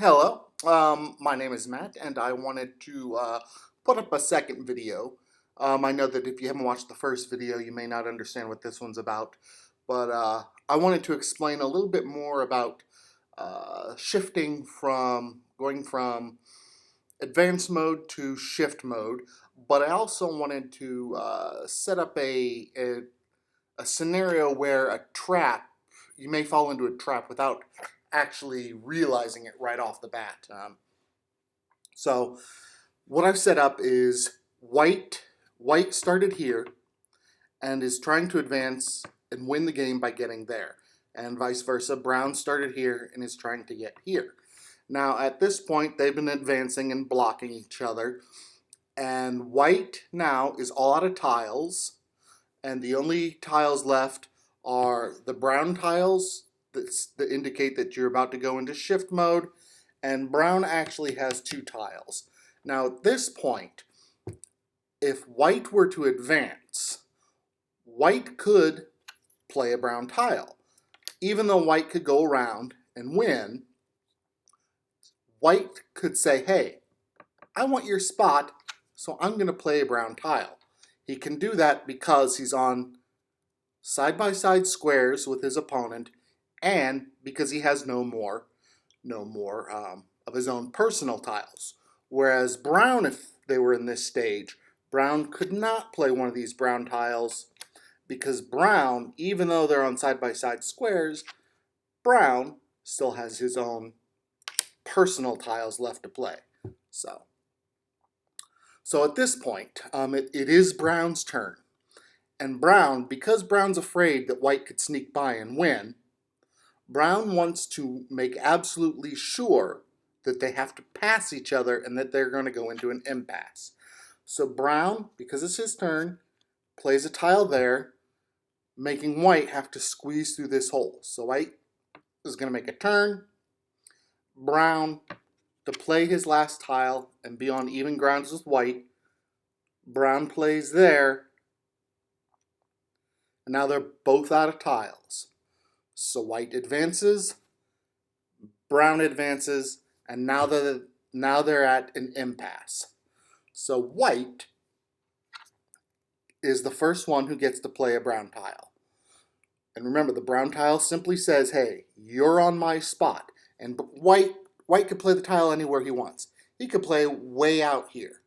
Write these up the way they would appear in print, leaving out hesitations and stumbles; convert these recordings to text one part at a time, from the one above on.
Hello, my name is Matt, and I wanted to put up a second video. I know that if you haven't watched the first video, you may not understand what this one's about, but I wanted to explain a little bit more about going from advanced mode to shift mode, but I also wanted to set up a scenario where you may fall into a trap without actually realizing it right off the bat. So what I've set up is white started here and is trying to advance and win the game by getting there. And vice versa, brown started here and is trying to get here. Now at this point, they've been advancing and blocking each other. And white now is all out of tiles. And the only tiles left are the brown tiles that indicate that you're about to go into shift mode. And brown actually has 2 tiles. Now at this point, if white were to advance, white could play a brown tile. Even though white could go around and win, white could say, hey, I want your spot, so I'm going to play a brown tile. He can do that because he's on side-by-side squares with his opponent, and because he has no more of his own personal tiles. Whereas brown, if they were in this stage, brown could not play one of these brown tiles because brown, even though they're on side-by-side squares, brown still has his own personal tiles left to play. So at this point, it is brown's turn. And brown, because brown's afraid that white could sneak by and win, brown wants to make absolutely sure that they have to pass each other and that they're going to go into an impasse. So brown, because it's his turn, plays a tile there, making white have to squeeze through this hole. So white is going to make a turn. Brown, to play his last tile and be on even grounds with white, brown plays there. And now they're both out of tiles. So white advances, brown advances, and now they're at an impasse. So white is the first one who gets to play a brown tile. And remember, the brown tile simply says, hey, you're on my spot. And white could play the tile anywhere he wants. He could play way out here.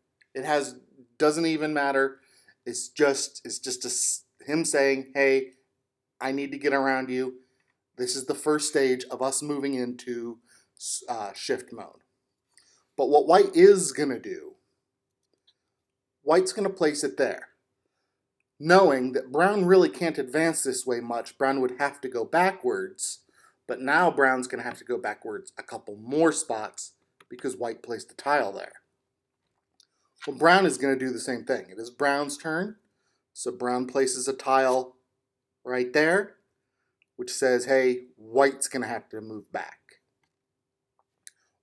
Doesn't even matter. It's just him saying, hey, I need to get around you. This is the first stage of us moving into shift mode. But what white is going to do, white's going to place it there. Knowing that brown really can't advance this way much, brown would have to go backwards. But now brown's going to have to go backwards a couple more spots because white placed the tile there. Well, brown is going to do the same thing. It is brown's turn. So brown places a tile right there, which says, hey, white's going to have to move back.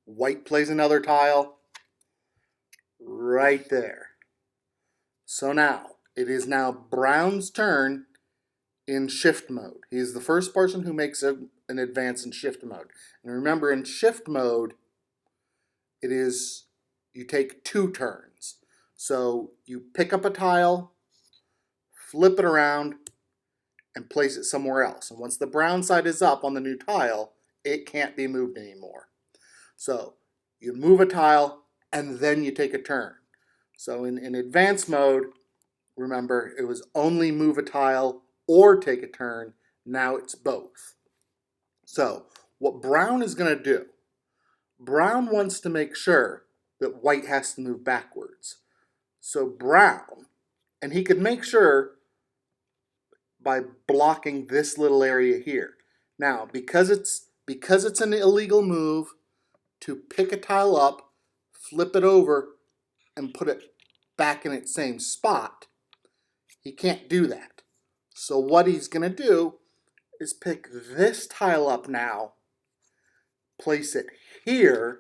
White plays another tile right there. So now, it is now brown's turn in shift mode. He is the first person who makes an advance in shift mode. And remember, in shift mode, you take 2 turns. So you pick up a tile, flip it around, and place it somewhere else. And once the brown side is up on the new tile, it can't be moved anymore. So you move a tile, and then you take a turn. So in advanced mode, remember, it was only move a tile or take a turn. Now it's both. So what brown is going to do, brown wants to make sure that white has to move backwards. So brown, and he could make sure by blocking this little area here. Now, because it's an illegal move to pick a tile up, flip it over, and put it back in its same spot, he can't do that. So what he's going to do is pick this tile up now, place it here,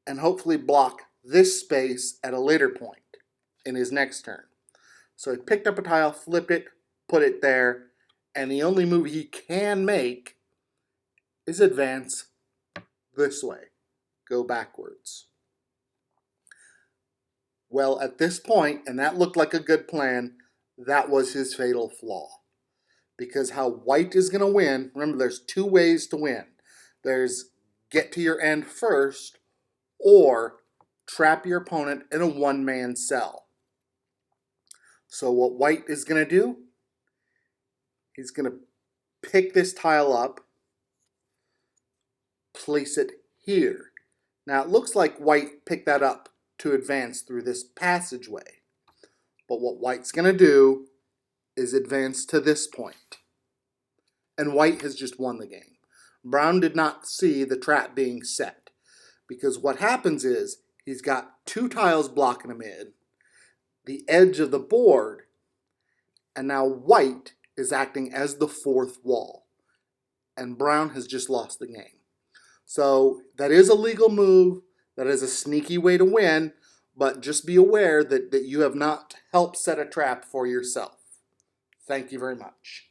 and hopefully block this space at a later point in his next turn. So he picked up a tile, flipped it, put it there, and the only move he can make is advance this way. Go backwards. Well, at this point, and that looked like a good plan, that was his fatal flaw. Because how white is going to win, remember there's two ways to win. There's get to your end first, or trap your opponent in a one-man cell. So what white is going to do, he's going to pick this tile up, place it here. Now it looks like white picked that up to advance through this passageway. But what white's going to do is advance to this point. And white has just won the game. Brown did not see the trap being set. Because what happens is, he's got two tiles blocking him in, the edge of the board, and now white is acting as the fourth wall. And brown has just lost the game. So that is a legal move. That is a sneaky way to win. But just be aware that you have not helped set a trap for yourself. Thank you very much.